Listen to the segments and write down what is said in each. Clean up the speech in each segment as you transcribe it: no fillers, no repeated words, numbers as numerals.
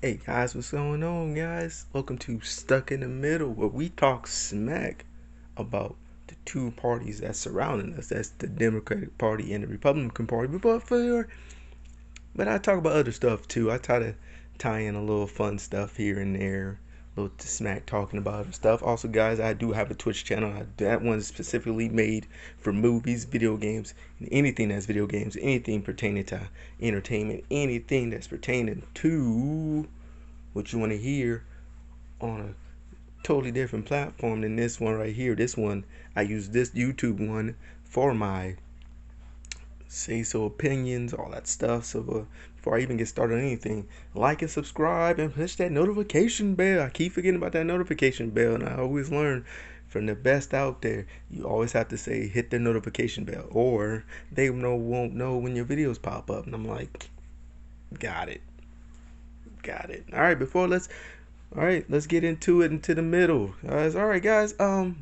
Hey guys, what's going on, guys? Welcome to Stuck in the Middle, where we talk smack about the two parties that's surrounding us. That's the Democratic Party and the Republican Party. But I talk about other stuff too. I try to tie in a little fun stuff here and there, a little smack talking about other stuff. Also, guys, I do have a Twitch channel. That one's specifically made for movies, video games, and anything that's video games, anything pertaining to entertainment, anything that's pertaining to what you want to hear on a totally different platform than this one right here. This one, I use this YouTube one for my say so opinions, all that stuff. So before I even get started on anything, like and subscribe and push that notification bell. I keep forgetting about that notification bell, and I always learn from the best out there. You always have to say hit the notification bell, or they won't know when your videos pop up. And I'm like, got it. All right, let's get into it into the middle, guys. All right, guys. Got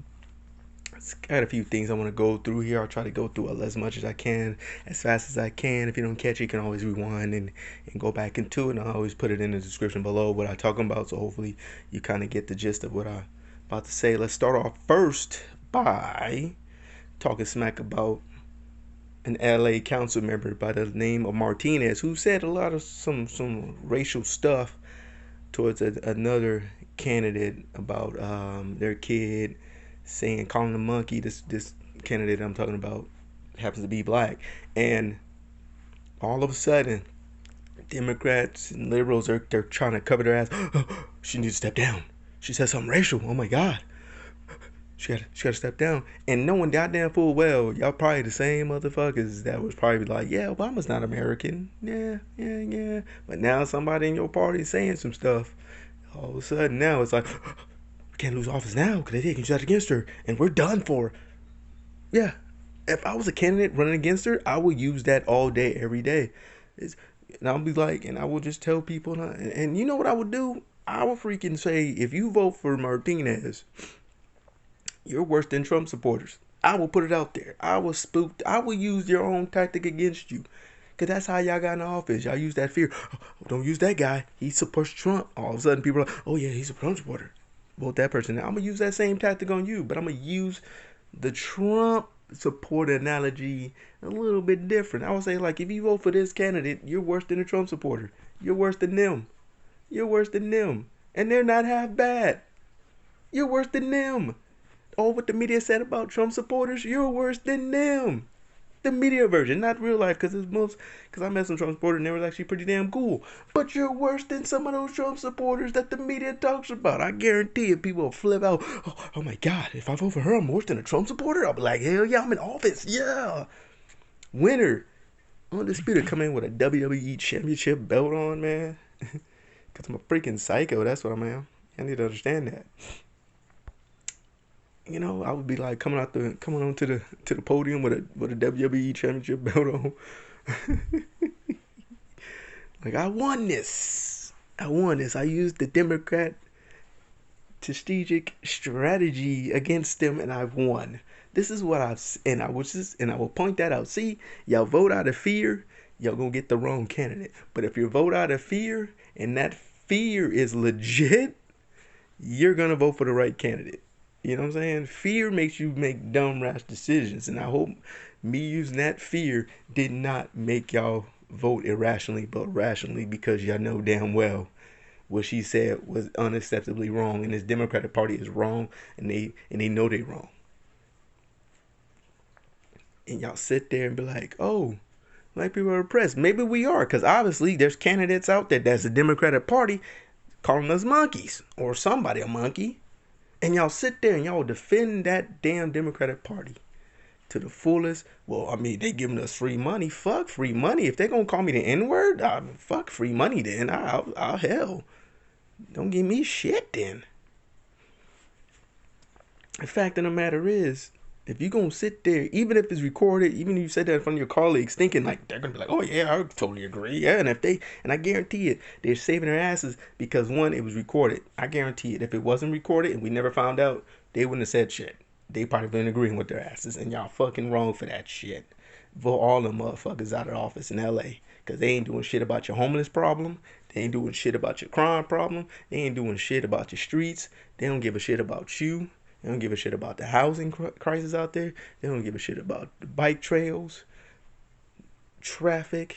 a few things I want to go through here. I'll try to go through as much as I can, as fast as I can. If you don't catch it, you can always rewind and go back into it. And I'll always put it in the description below what I'm talking about. So hopefully you kind of get the gist of what I'm about to say. Let's start off first by talking smack about an LA council member by the name of Martinez, who said a lot of some racial stuff towards another candidate about their kid, saying, calling them monkey. This candidate I'm talking about happens to be black, and all of a sudden Democrats and liberals they're trying to cover their ass. She needs to step down. She said something racial. Oh my God. She got to step down. And knowing goddamn full well, y'all probably the same motherfuckers that was probably like, yeah, Obama's not American. Yeah. But now somebody in your party is saying some stuff. All of a sudden now it's like, we can't lose office now because they taking shots against her and we're done for. Yeah. If I was a candidate running against her, I would use that all day, every day. And I'll be like, and I will just tell people, and you know what I would do? I would freaking say, if you vote for Martinez, you're worse than Trump supporters. I will put it out there. I will spook. I will use your own tactic against you. Because that's how y'all got in the office. Y'all use that fear. Oh, don't use that guy. He supports Trump. All of a sudden, people are like, oh, yeah, he's a Trump supporter. Vote that person. Now, I'm going to use that same tactic on you. But I'm going to use the Trump supporter analogy a little bit different. I would say, like, if you vote for this candidate, you're worse than a Trump supporter. You're worse than them. You're worse than them. And they're not half bad. You're worse than them. All what the media said about Trump supporters, you're worse than them. The media version, not real life, because I met some Trump supporters and they were actually pretty damn cool. But you're worse than some of those Trump supporters that the media talks about. I guarantee you, people will flip out. Oh my God, if I vote for her, I'm worse than a Trump supporter. I'll be like, hell yeah, I'm in office. Yeah, winner, undisputed, come in with a WWE championship belt on, man. Because I'm a freaking psycho. That's what I am. I need to understand that. You know, I would be like coming on to the podium with a WWE championship belt on. Like, I won this. I used the Democrat strategic strategy against them, and I've won. This is what I will point that out. See, y'all vote out of fear, y'all gonna get the wrong candidate. But if you vote out of fear and that fear is legit, you're gonna vote for the right candidate. You know what I'm saying? Fear makes you make dumb, rash decisions. And I hope me using that fear did not make y'all vote irrationally, but rationally, because y'all know damn well what she said was unacceptably wrong. And this Democratic Party is wrong, and they know they're wrong. And y'all sit there and be like, oh, black people are oppressed. Maybe we are, because obviously there's candidates out there that's the Democratic Party calling us monkeys, or somebody a monkey. And y'all sit there and y'all defend that damn Democratic Party to the fullest. Well, I mean, they giving us free money. Fuck free money. If they gonna call me the N-word, fuck free money then. I'll hell. Don't give me shit then. The fact of the matter is, if you gonna sit there, even if it's recorded, even if you said that in front of your colleagues, thinking like they're gonna be like, oh yeah, I totally agree, yeah, and I guarantee it, they're saving their asses because one, it was recorded. I guarantee it. If it wasn't recorded and we never found out, they wouldn't have said shit. They probably been agreeing with their asses, and y'all fucking wrong for that shit. Vote all them motherfuckers out of office in LA. because they ain't doing shit about your homeless problem. They ain't doing shit about your crime problem. They ain't doing shit about your streets. They don't give a shit about you. They don't give a shit about the housing crisis out there. They don't give a shit about the bike trails, traffic,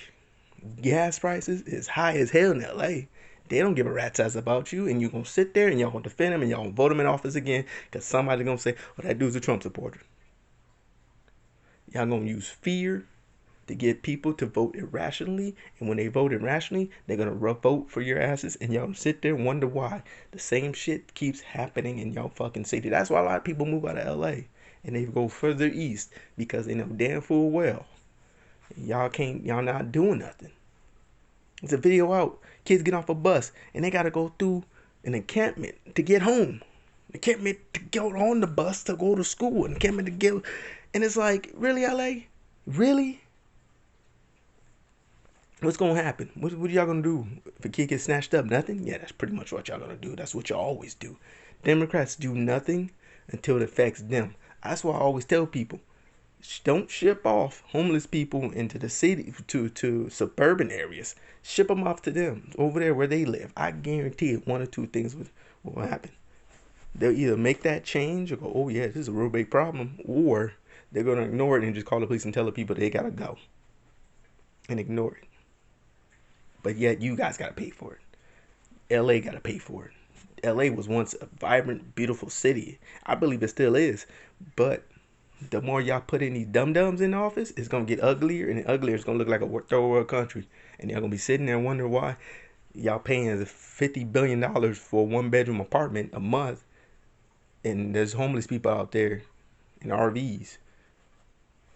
gas prices is high as hell in LA. They don't give a rat's ass about you, and you're gonna sit there and y'all gonna defend him and y'all gonna vote him in office again because somebody's gonna say, "Oh, that dude's a Trump supporter." Y'all gonna use fear to get people to vote irrationally, and when they vote irrationally, they're gonna vote for your asses, and y'all sit there and wonder why the same shit keeps happening in y'all fucking city. That's why a lot of people move out of LA and they go further east because they know damn full well y'all not doing nothing. There's a video out. Kids get off a bus and they gotta go through an encampment to get home. Encampment to go on the bus to go to school. Encampment to get, and it's like, really, LA? Really? What's gonna happen? What are y'all gonna do if a kid gets snatched up? Nothing? Yeah, that's pretty much what y'all gonna do. That's what y'all always do. Democrats do nothing until it affects them. That's why I always tell people, don't ship off homeless people into the city to suburban areas. Ship them off to them over there where they live. I guarantee it. One or two things will happen. They'll either make that change or go, "Oh yeah, this is a real big problem," or they're gonna ignore it and just call the police and tell the people they gotta go and ignore it. But yet you guys gotta pay for it. LA gotta pay for it. LA was once a vibrant, beautiful city. I believe it still is, but the more y'all put in these dum-dums in office, it's going to get uglier, and uglier. It's going to look like a third world country. And y'all going to be sitting there wondering why y'all paying $50 billion for a one-bedroom apartment a month, and there's homeless people out there in RVs.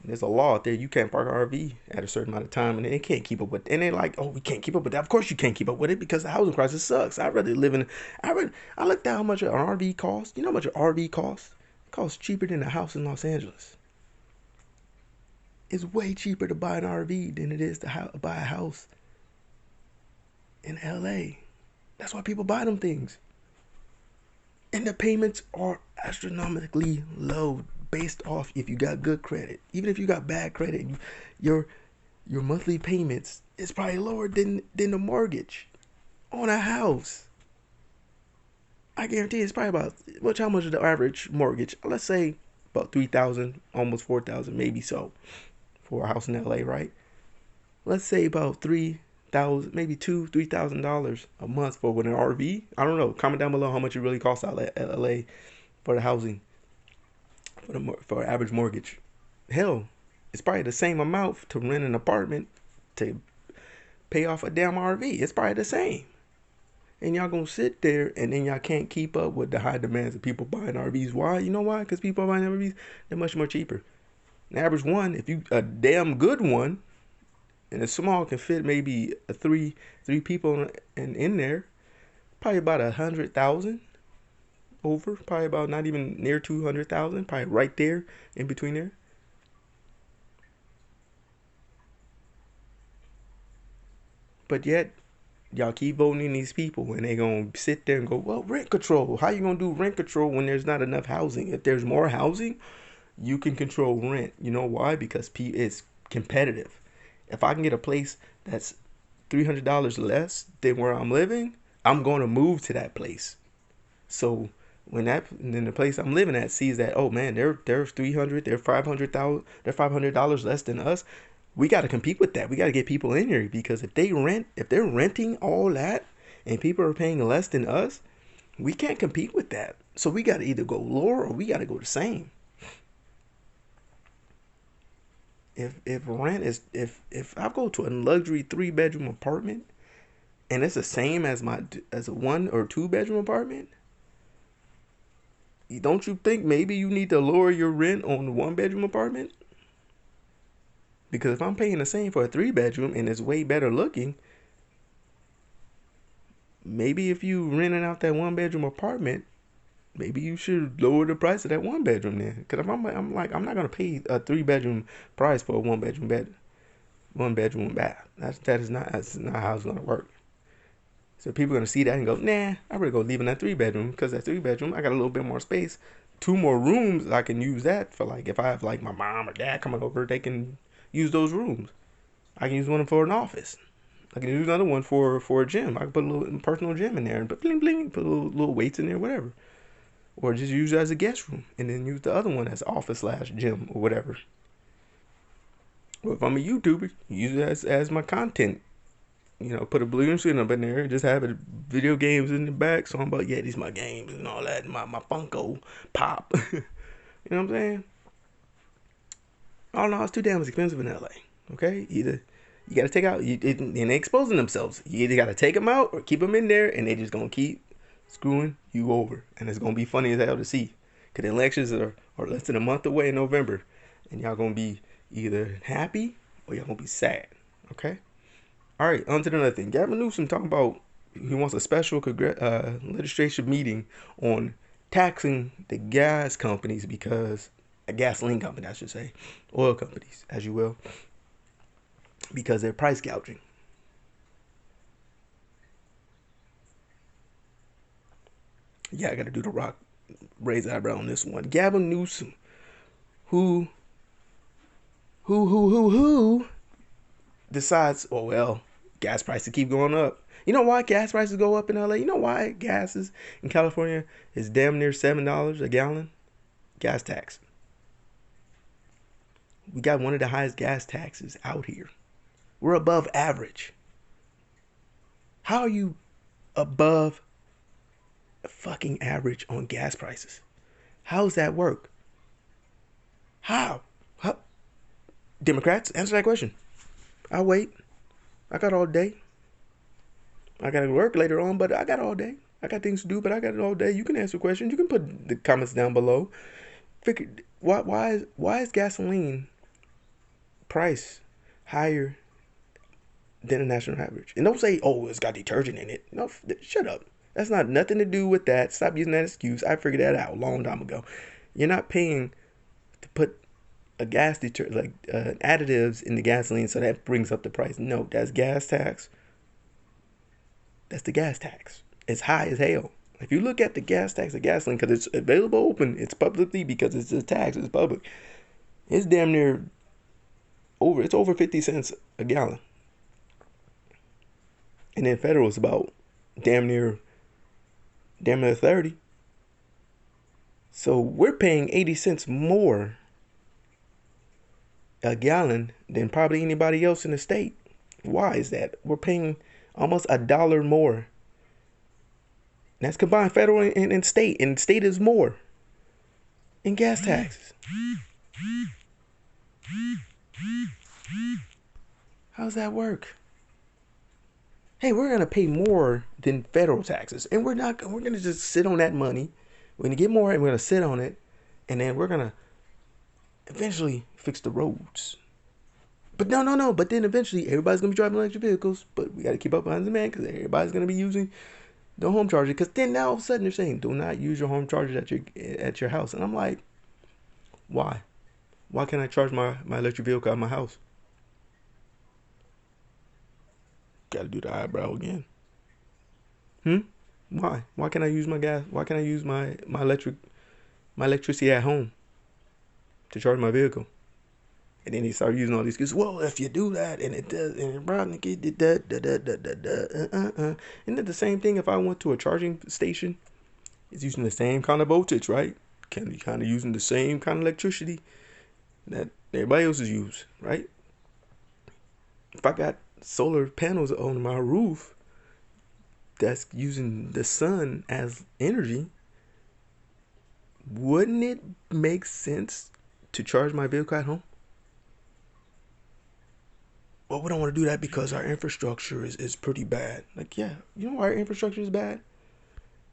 There's a law out there. You can't park an RV at a certain amount of time, and they can't keep up with it. And they're like, "Oh, we can't keep up with that." Of course you can't keep up with it because the housing crisis sucks. I'd rather live in... I looked at how much an RV costs. You know how much an RV costs? Costs cheaper than a house in Los Angeles. It's way cheaper to buy an RV than it is to buy a house in LA. That's why people buy them things. And the payments are astronomically low based off if you got good credit. Even if you got bad credit, your monthly payments is probably lower than the mortgage on a house. I guarantee it's probably about how much is the average mortgage? Let's say about 3,000, almost 4,000, maybe so, for a house in LA, right? Let's say about 3,000, maybe $3,000 a month for an RV. I don't know. Comment down below how much it really costs out LA for the housing for an average mortgage. Hell, it's probably the same amount to rent an apartment to pay off a damn RV. It's probably the same. And y'all gonna sit there and then y'all can't keep up with the high demands of people buying RVs. Why? You know why? Because people are buying RVs, they're much more cheaper. An average one, if you a damn good one, and a small can fit maybe three people in there, probably about 100,000 over, probably about not even near 200,000, probably right there in between there. But yet y'all keep voting in these people and they gonna sit there and go, "Well, rent control. How you gonna do rent control when there's not enough housing? If there's more housing, you can control rent." You know why? Because it's competitive. If I can get a place that's $300 less than where I'm living, I'm going to move to that place. So then the place I'm living at sees that, "Oh man, they're 300, they're 500,000, they're $500 less than us." We got to compete with that. We got to get people in here because if they're renting all that and people are paying less than us, we can't compete with that. So we got to either go lower or we got to go the same. If rent is if I go to a luxury 3-bedroom apartment and it's the same as a 1 or 2-bedroom apartment, don't you think maybe you need to lower your rent on the 1-bedroom apartment? Because if I'm paying the same for a 3-bedroom and it's way better looking, maybe if you renting out that 1-bedroom apartment, maybe you should lower the price of that 1-bedroom then. Because if I'm not gonna pay a 3-bedroom price for a 1-bedroom bath. That's not how it's gonna work. So people are gonna see that and go, "Nah, I better go live in that 3-bedroom because that 3-bedroom I got a little bit more space, 2 more rooms. I can use that for like if I have like my mom or dad coming over, they can use those rooms." I can use one for an office. I can use another one for a gym. I can put a little personal gym in there and put bling bling, put little weights in there, whatever. Or just use it as a guest room and then use the other one as office slash gym or whatever. Or if I'm a YouTuber, use it as my content. Put a blue screen up in there, just have it video games in the back. So I'm about, yeah, these my games and all that, and my Funko Pop. You know what I'm saying? Oh no, it's too damn expensive in LA. Okay, either you got to take out, and they exposing themselves. You either got to take them out or keep them in there, and they just gonna keep screwing you over, and it's gonna be funny as hell to see. Cause the elections are less than a month away in November, and y'all gonna be either happy or y'all gonna be sad. Okay. All right, on to the other thing. Gavin Newsome talking about he wants a special legislation meeting on taxing the gas companies because a gasoline company, I should say, oil companies, as you will, because they're price gouging. Yeah, I got to do the rock raise eyebrow on this one. Gavin Newsome, who who decides, oh well, gas prices keep going up. You know why gas prices go up in LA? You know why gases in California is damn near $7 a gallon? Gas tax. We got one of the highest gas taxes out here. We're above average. How are you above fucking average on gas prices? How does that work? How? How? Democrats, answer that question. I'll wait. I got all day. I got to work later on, but I got all day. I got things to do, but I got it all day. You can answer questions. You can put the comments down below. Figure why is gasoline price higher than the national average? And don't say, oh, it's got detergent in it. No, shut up. That's not nothing to do with that. Stop using that excuse. I figured that out a long time ago. You're not paying to put a gas additives in the gasoline, so that brings up the price. No, that's gas tax. That's the gas tax. It's high as hell. If you look at the gas tax of gasoline, because it's available open, it's publicly because it's a tax, it's public. It's damn near over. It's over 50 cents a gallon. And then federal is about damn near 30. So we're paying 80 cents more a gallon than probably anybody else in the state. Why is that? We're paying almost $1 more. That's combined federal and state. And state is more in gas taxes. How does that work? Hey, we're gonna pay more than federal taxes, and we're gonna just sit on that money. We're gonna get more, and we're gonna sit on it, and then we're gonna eventually fix the roads. But no. But then eventually, everybody's gonna be driving electric vehicles. But we gotta keep up behind demand because everybody's gonna be using the home charger. Because then now all of a sudden they're saying, do not use your home charger at your house, and I'm like, why? Why can't I charge my electric vehicle at my house? Gotta do the eyebrow again. Why? Why can't I use my gas? Why can't I use my electricity at home to charge my vehicle? And then he started using all these excuses. Well, if you do that, and it does, and it probably get Isn't it the same thing if I went to a charging station? It's using the same kind of voltage, right? Kind of using the same kind of electricity that everybody else is using, right? If I got solar panels on my roof that's using the sun as energy, wouldn't it make sense to charge my vehicle at home? Well, we don't want to do that because our infrastructure is pretty bad. Like, yeah, you know why our infrastructure is bad?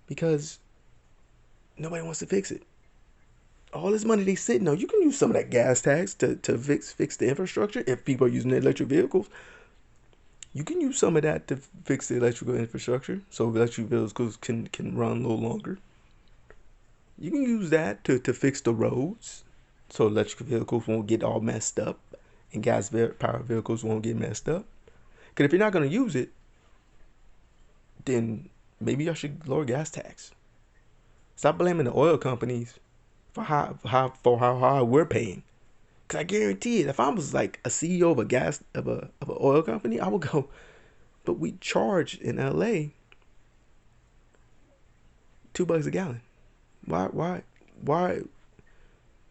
Because nobody wants to fix it. All this money they sitting on, you can use some of that gas tax to fix the infrastructure. If people are using electric vehicles, you can use some of that to fix the electrical infrastructure so electric vehicles can run a little longer. You can use that to fix the roads so electric vehicles won't get all messed up and gas powered vehicles won't get messed up. Because if you're not going to use it, then maybe I should lower gas tax. Stop blaming the oil companies for how high we're paying. Cause I guarantee it, if I was like a CEO of a gas of an oil company, I would go. But we charge in LA $2 a gallon. Why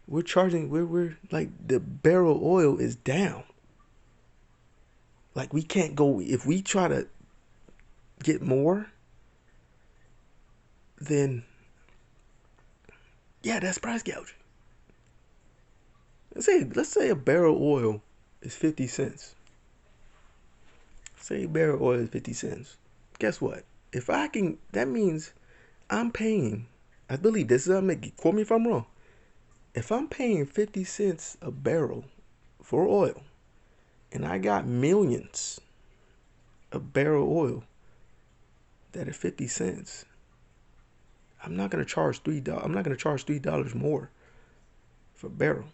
we're charging? We're like the barrel oil is down. Like we can't go if we try to get more. Then yeah, that's price gouging. Let's say a barrel of oil is 50 cents. Say a barrel of oil is 50 cents. Guess what? If I can, that means I'm paying. I believe this is. Quote me if I'm wrong. If I'm paying 50 cents a barrel for oil, and I got millions of barrel of oil that are 50 cents, I'm not gonna charge $3. I'm not gonna charge $3 more for a barrel.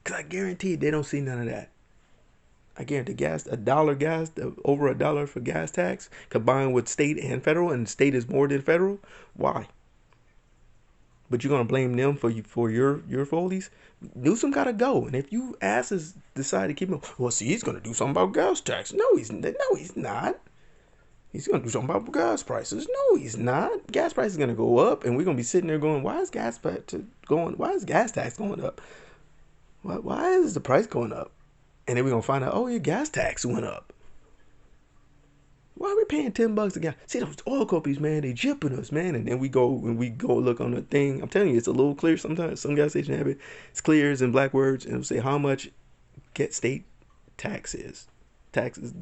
Cause I guarantee they don't see none of that. I guarantee over $1 for gas tax combined with state and federal, and state is more than federal. Why? But you're gonna blame them for your follies? Newsome gotta go, and if you asses decide to keep him, well, see, he's gonna do something about gas tax. No, he's not. He's gonna do something about gas prices. No, he's not. Gas prices gonna go up, and we're gonna be sitting there going, why is gas tax going up? Why is the price going up? And then we're gonna find out, oh, your gas tax went up. Why are we paying $10 a gallon? See, those oil companies, man, they jipping us, man. And then we go look on the thing. I'm telling you, it's a little clear sometimes. Some gas stations have it. It's clear as in black words, and it'll say how much get state tax is. Taxes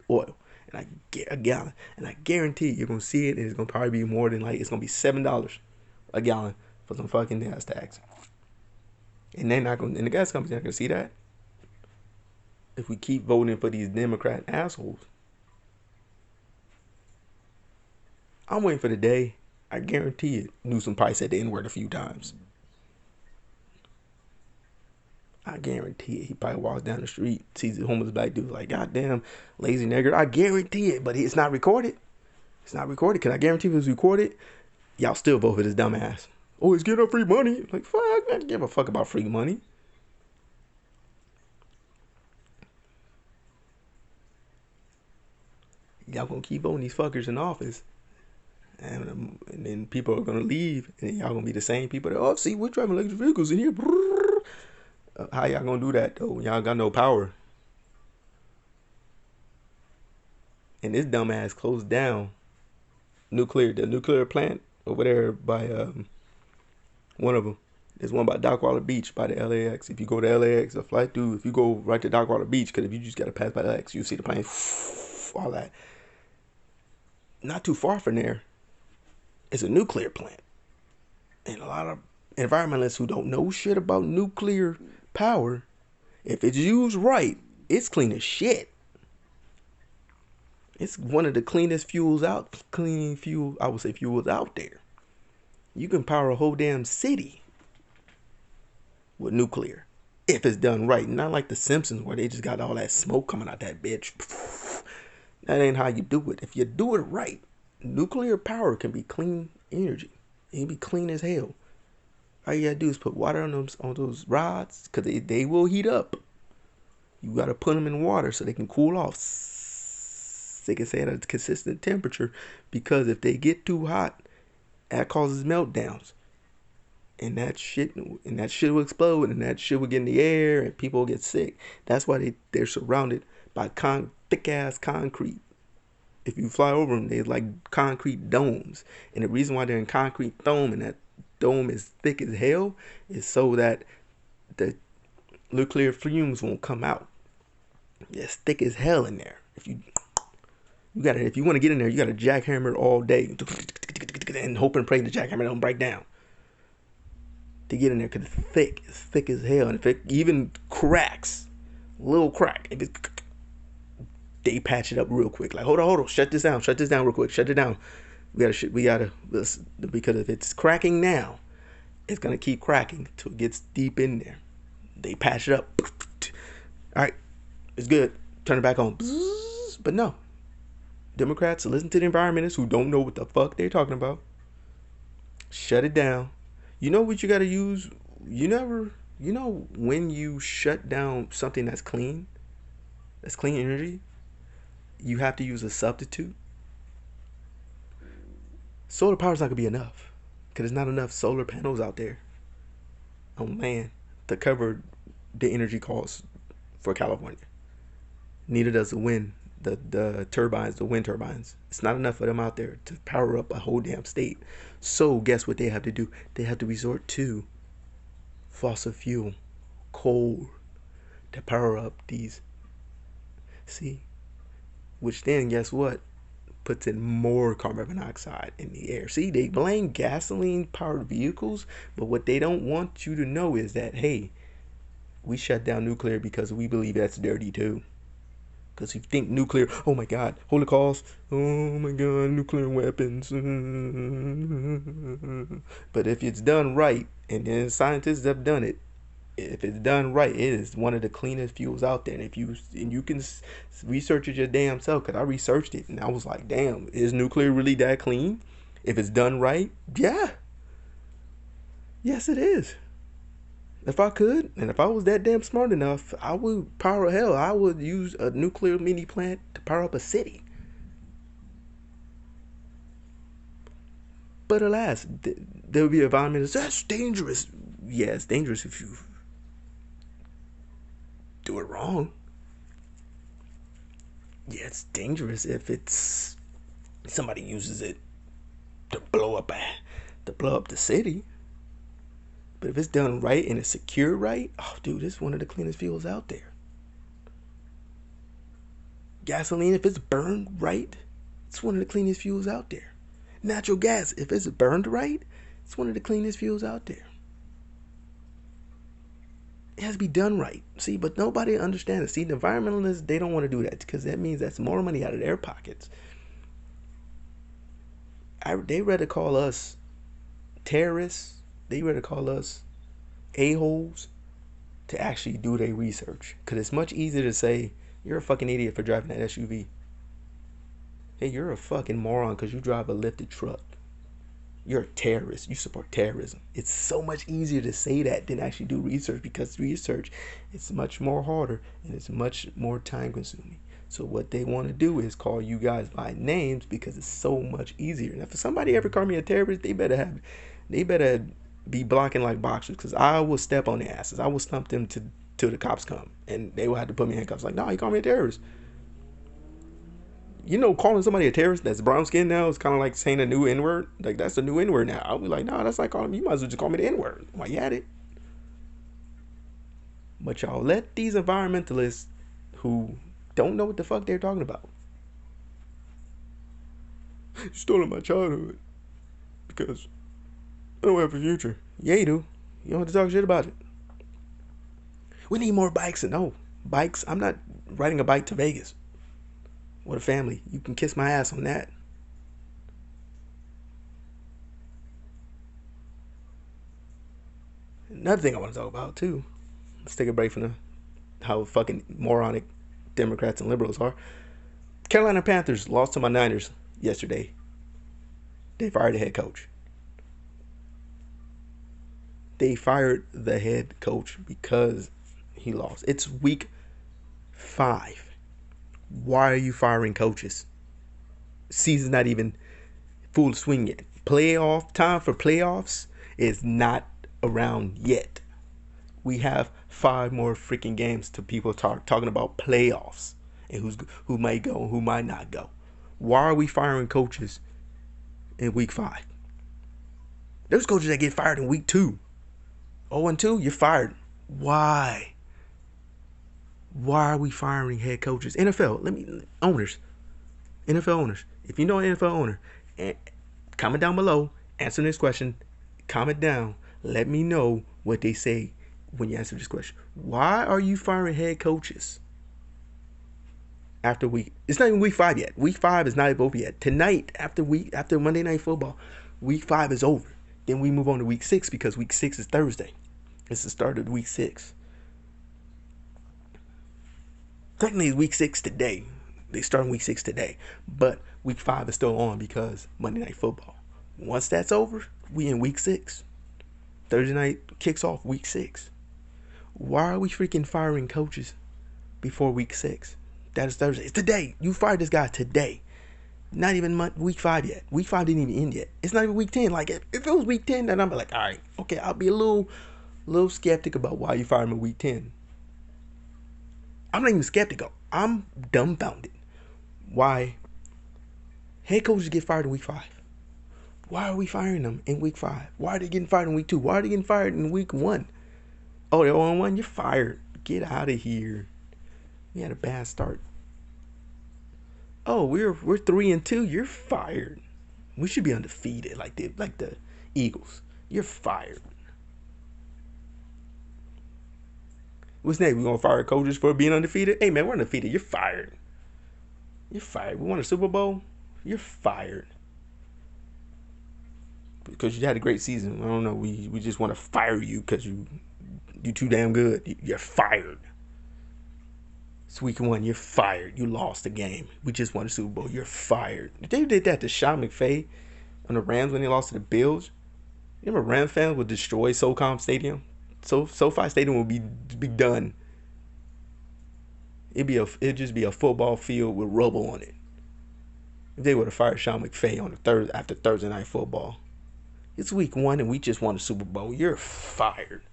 oil. And I get a gallon. And I guarantee you're gonna see it, and it's gonna probably be more than it's gonna be $7 a gallon for some fucking gas tax. And they're not gonna, and the gas company's not gonna see that. If we keep voting for these Democrat assholes. I'm waiting for the day. I guarantee it. Newsome probably said the N-word a few times. I guarantee it. He probably walks down the street, sees a homeless black dude, like, goddamn, lazy nigger. I guarantee it, but it's not recorded. It's not recorded. Can I guarantee if it was recorded, y'all still vote for this dumbass? Oh, he's getting up free money. Like, fuck, I don't give a fuck about free money. Y'all gonna keep voting these fuckers in office. And then people are gonna leave, and y'all gonna be the same people that, oh, see, we're driving electric vehicles in here. How y'all gonna do that though when y'all got no power? And this dumbass closed down the nuclear plant over there by one of them. There's one by Dockwater Beach by the LAX. If you go to LAX, a flight through, if you go right to Dockwater Beach, because if you just gotta pass by LAX, you see the plane, all that. Not too far from there, it's a nuclear plant. And a lot of environmentalists who don't know shit about nuclear power, if it's used right, it's clean as shit. It's one of the cleanest fuels out there. You can power a whole damn city with nuclear if it's done right. Not like the Simpsons where they just got all that smoke coming out that bitch. That ain't how you do it. If you do it right, nuclear power can be clean energy. It can be clean as hell. All you gotta do is put water on those rods, because they will heat up. You gotta put them in water so they can cool off. They can stay at a consistent temperature, because if they get too hot, that causes meltdowns. And that shit will explode, and that shit will get in the air, and people will get sick. That's why they're surrounded by thick ass concrete. If you fly over them, they're like concrete domes. And the reason why they're in concrete dome, and that dome is thick as hell, is so that the nuclear fumes won't come out. It's thick as hell in there. If you want to get in there, you gotta jackhammer it all day and hope and pray the jackhammer don't break down to get in there, because it's thick as hell. And if it even cracks, little crack, they patch it up real quick. Like, hold on, shut this down real quick, shut it down. Because if it's cracking now, it's gonna keep cracking till it gets deep in there. They patch it up. All right, it's good. Turn it back on. But no, Democrats listen to the environmentalists who don't know what the fuck they're talking about. Shut it down. You know what you gotta use You never, you know, when you shut down something that's clean energy, you have to use a substitute. Solar power's not gonna be enough because there's not enough solar panels out there on land to cover the energy costs for California. Neither does the wind, the turbines, the wind turbines. It's not enough of them out there to power up a whole damn state. So guess what they have to do? They have to resort to fossil fuel, coal, to power up these. See, which then guess what? Puts in more carbon monoxide in the air. See, they blame gasoline powered vehicles, but what they don't want you to know is that, hey, we shut down nuclear because we believe that's dirty too. Because if you think nuclear, oh my God, Holocaust, oh my God, nuclear weapons. But if it's done right, and then scientists have done it, if it's done right, it is one of the cleanest fuels out there. And if you and you can research it your damn self, because I researched it and I was like, damn, is nuclear really that clean? If it's done right, yeah, yes, it is. If I could, and if I was that damn smart enough, I would power hell. I would use a nuclear mini plant to power up a city. But alas, there would be environments that's dangerous. Yeah, it's dangerous if you do it wrong. Yeah, it's dangerous if it's somebody uses it to blow up the city. But if it's done right and it's secure right, oh dude, it's one of the cleanest fuels out there. Gasoline, if it's burned right, it's one of the cleanest fuels out there. Natural gas, if it's burned right, it's one of the cleanest fuels out there. It has to be done right. See, but nobody understands it. See, the environmentalists, they don't want to do that because that means that's more money out of their pockets. They rather call us terrorists. They rather call us a-holes to actually do their research. Because it's much easier to say, you're a fucking idiot for driving that SUV. Hey, you're a fucking moron because you drive a lifted truck. You're a terrorist. You support terrorism. It's so much easier to say that than actually do research because research is much more harder and it's much more time consuming. So what they want to do is call you guys by names because it's so much easier. Now, if somebody ever call me a terrorist, they better be blocking like boxers because I will step on their asses. I will stump them till the cops come and they will have to put me in handcuffs. Like, no, he called me a terrorist. You know, calling somebody a terrorist that's brown skin now is kind of like saying a new N word. Like, that's a new N word now. I'll be like, nah, that's like calling me. You might as well just call me the N word while you at it. But y'all let these environmentalists who don't know what the fuck they're talking about. You stole my childhood because I don't have a future. Yeah, you do. You don't have to talk shit about it. We need more bikes. And no, bikes. I'm not riding a bike to Vegas with a family. You can kiss my ass on that. Another thing I want to talk about too. Let's take a break from how fucking moronic Democrats and liberals are. Carolina Panthers lost to my Niners yesterday. They fired the head coach. They fired the head coach because he lost. It's week 5. Why are you firing coaches? Season's not even full swing yet. Playoff time for playoffs is not around yet. We have 5 more freaking games to people talking about playoffs and who might go and who might not go. Why are we firing coaches in week 5? There's coaches that get fired in week 2. 0-2, you're fired. Why? Why are we firing head coaches? Owners. NFL owners. If you know an NFL owner, comment down below, answer this question, comment down, let me know what they say when you answer this question. Why are you firing head coaches after it's not even week 5 yet. Week 5 is not even over yet. Tonight, after Monday Night Football, week 5 is over. Then we move on to week 6 because week 6 is Thursday. It's the start of week 6. Technically, it's week 6 today. They start week 6 today. But week 5 is still on because Monday Night Football. Once that's over, we in week 6. Thursday night kicks off week 6. Why are we freaking firing coaches before week 6? That is Thursday. It's today. You fired this guy today. Not even week 5 yet. Week 5 didn't even end yet. It's not even week 10. Like, if it was week 10, then I'm like, all right, okay, I'll be a little skeptic about why you fired him in week 10. I'm not even skeptical. I'm dumbfounded. Why head coaches get fired in week 5? Why are we firing them in week 5? Why are they getting fired in week 2? Why are they getting fired in week 1? Oh, they're on 1? You're fired. Get out of here. We had a bad start. Oh, we're 3-2. You're fired. We should be undefeated like the Eagles. You're fired. What's next? We gonna fire coaches for being undefeated? Hey man, we're undefeated. You're fired. You're fired. We won a Super Bowl. You're fired. Because you had a great season. I don't know. We just want to fire you because you too damn good. You're fired. It's week 1. You're fired. You lost the game. We just won the Super Bowl. You're fired. They did that to Sean McVay on the Rams when they lost to the Bills. You remember Rams fans would destroy SoCom Stadium? So SoFi Stadium would be done. It'd just be a football field with rubble on it. If they would have fired Sean McVay on after Thursday Night Football. It's week 1 and we just won the Super Bowl. You're fired.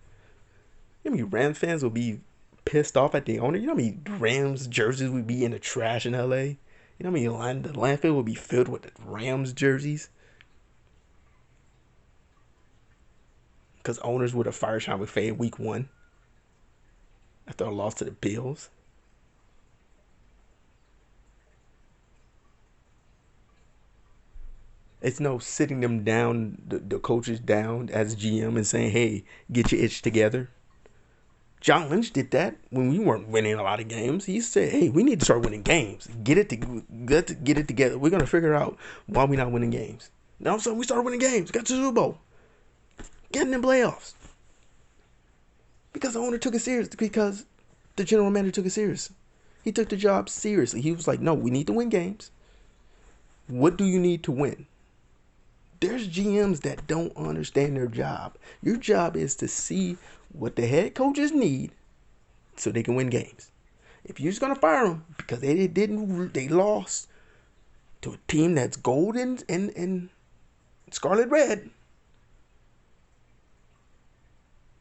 You know how many Rams fans will be pissed off at the owner? You know how many Rams jerseys would be in the trash in LA? You know how many the landfill would be filled with the Rams jerseys? Because owners would have fired Sean McVay in week 1 after a loss to the Bills. It's no sitting them down, the coaches down as GM and saying, hey, get your itch together. John Lynch did that when we weren't winning a lot of games. He said, hey, we need to start winning games. Get it together. We're going to figure out why we're not winning games. Now all of a sudden we started winning games. Got to the Super Bowl. Getting in playoffs. Because the owner took it serious. Because the general manager took it serious. He took the job seriously. He was like, no, we need to win games. What do you need to win? There's GMs that don't understand their job. Your job is to see what the head coaches need so they can win games. If you're just gonna fire them because they lost to a team that's gold and scarlet red,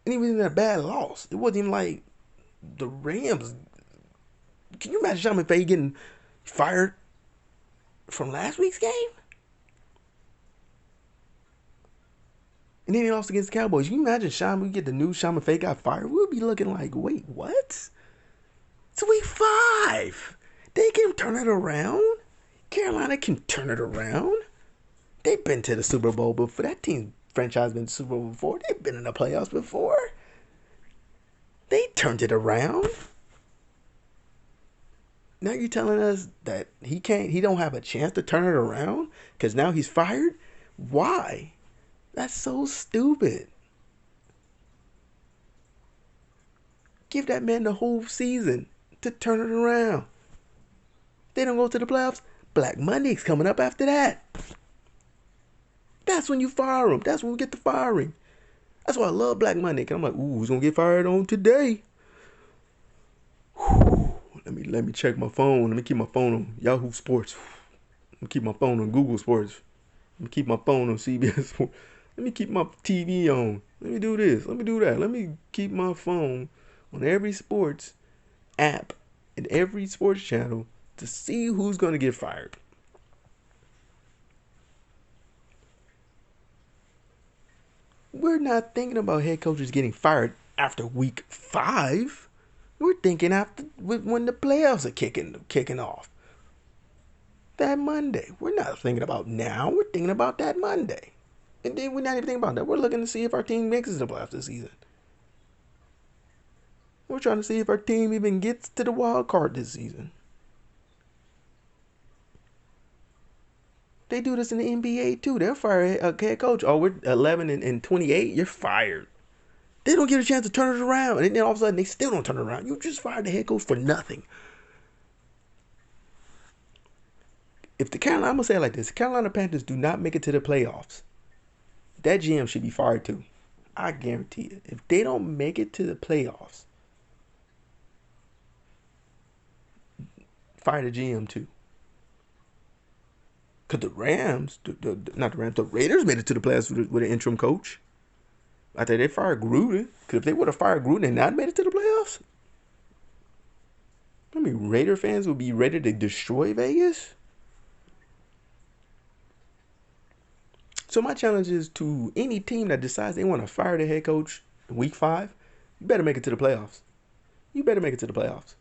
and even a bad loss, it wasn't even like the Rams. Can you imagine Sean McVay getting fired from last week's game? And then he lost against the Cowboys. You imagine we get the news Sean McVay got fired? We'll be looking like, wait, what? It's week 5. They can turn it around. Carolina can turn it around. They've been to the Super Bowl before. That team franchise been to the Super Bowl before. They've been in the playoffs before. They turned it around. Now you're telling us that he don't have a chance to turn it around because now he's fired? Why? That's so stupid. Give that man the whole season to turn it around. They don't go to the playoffs. Black Monday's coming up after that. That's when you fire them. That's when we get the firing. That's why I love Black Monday. Cause I'm like, ooh, who's gonna get fired on today? Whew. Let me check my phone. Let me keep my phone on Yahoo Sports. Let me keep my phone on Google Sports. Let me keep my phone on CBS Sports. Let me keep my TV on. Let me do this. Let me do that. Let me keep my phone on every sports app and every sports channel to see who's going to get fired. We're not thinking about head coaches getting fired after week 5. We're thinking after when the playoffs are kicking off. That Monday. We're not thinking about now. We're thinking about that Monday. And then we're not even thinking about that. We're looking to see if our team makes it to the playoffs this season. We're trying to see if our team even gets to the wild card this season. They do this in the NBA too. They'll fire a head coach. Oh, we're 11 and 28. You're fired. They don't get a chance to turn it around. And then all of a sudden, they still don't turn it around. You just fired the head coach for nothing. I'm going to say it like this. Carolina Panthers do not make it to the playoffs. That GM should be fired too. I guarantee it. If they don't make it to the playoffs, fire the GM too. Cause the Rams, not the Rams, the Raiders made it to the playoffs with an interim coach. I think they fired Gruden. Cause if they would have fired Gruden and not made it to the playoffs, I mean, Raider fans would be ready to destroy Vegas. So my challenge is to any team that decides they want to fire their head coach in week 5, you better make it to the playoffs. You better make it to the playoffs.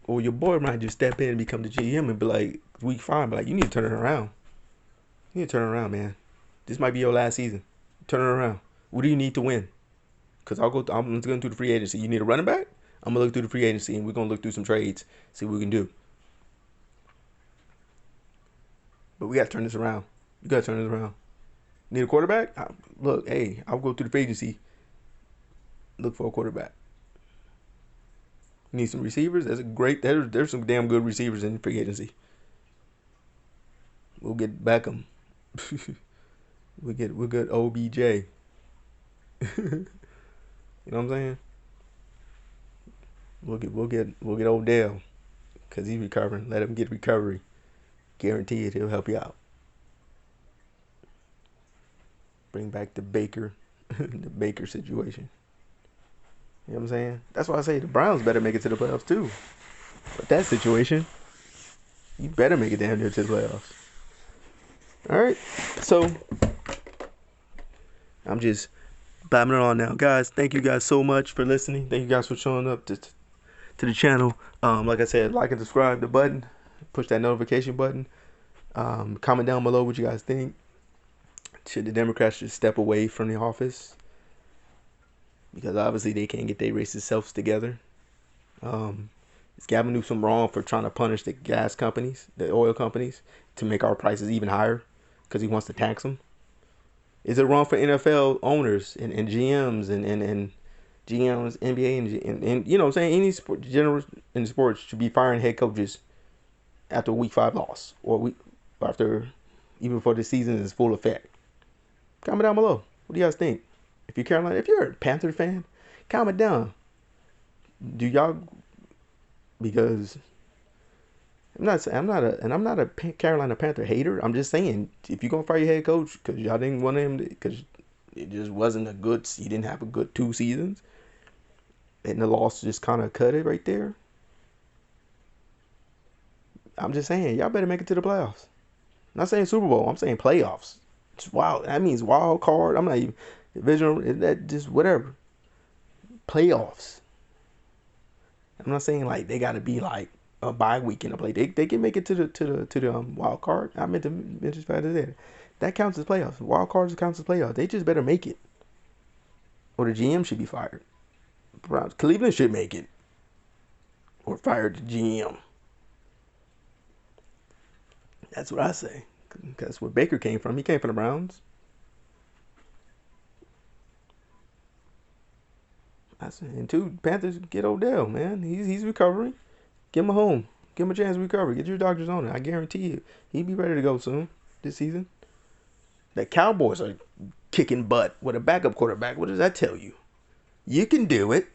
Or your boy might just step in and become the GM and be like, week 5, be like, you need to turn it around. You need to turn it around, man. This might be your last season. Turn it around. What do you need to win? Because I'm going through the free agency. You need a running back? I'm going to look through the free agency and we're going to look through some trades, see what we can do. But we got to turn this around. You got to turn this around. Need a quarterback? Look, hey, I'll go through the free agency. Look for a quarterback. Need some receivers? There's some damn good receivers in the free agency. We'll get Beckham. we'll get OBJ. You know what I'm saying? We'll get Odell, cause he's recovering. Let him get recovery. Guarantee it. He'll help you out. Bring back the Baker, the Baker situation. You know what I'm saying? That's why I say the Browns better make it to the playoffs too. But that situation, you better make it down there to the playoffs. All right. So I'm just blabbing it on now, guys. Thank you guys so much for listening. Thank you guys for showing up to the channel. Like I said, like and subscribe the button. Push that notification button. Comment down below what you guys think. Should the Democrats just step away from the office? Because obviously they can't get their racist selves together. Is Gavin Newsome wrong for trying to punish the gas companies, the oil companies, to make our prices even higher? Because he wants to tax them? Is it wrong for NFL owners and GMs and GMs, NBA, and you know what I'm saying, any sport, general in sports, should be firing head coaches after week 5 loss, or after, even before the season is full effect? Comment down below. What do you guys think? If you're a Panther fan, comment down. Do y'all? Because I'm not a Carolina Panther hater. I'm just saying, if you're gonna fire your head coach because y'all didn't want him, because it just wasn't a good, he didn't have a good 2 seasons, and the loss just kind of cut it right there. I'm just saying, y'all better make it to the playoffs. I'm not saying Super Bowl. I'm saying playoffs. It's wild. That means wild card. I'm not even divisional. That just whatever. Playoffs. I'm not saying like they got to be like a bye week in a play. They can make it to the wild card. I meant to mention that. That counts as playoffs. Wild cards counts as playoffs. They just better make it, or the GM should be fired. Cleveland should make it, or fire the GM. That's what I say. That's where Baker came from. He came from the Browns. I said, and 2, Panthers get Odell, man. He's recovering. Give him a home. Give him a chance to recover. Get your doctors on it. I guarantee you, he'll be ready to go soon this season. The Cowboys are kicking butt with a backup quarterback. What does that tell you? You can do it.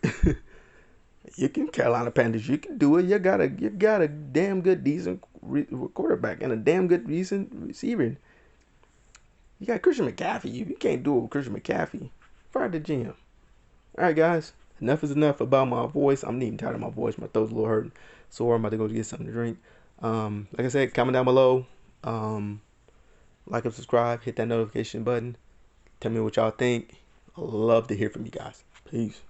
You can, Carolina Panthers. You can do it. You got a damn good, decent quarterback and a damn good, decent receiver. You got Christian McCaffrey. You can't do it with Christian McCaffrey. Fire the GM. All right, guys. Enough is enough about my voice. I'm even tired of my voice. My throat's a little hurting. So I'm about to go get something to drink. Like I said, comment down below. Like and subscribe. Hit that notification button. Tell me what y'all think. I love to hear from you guys. Peace.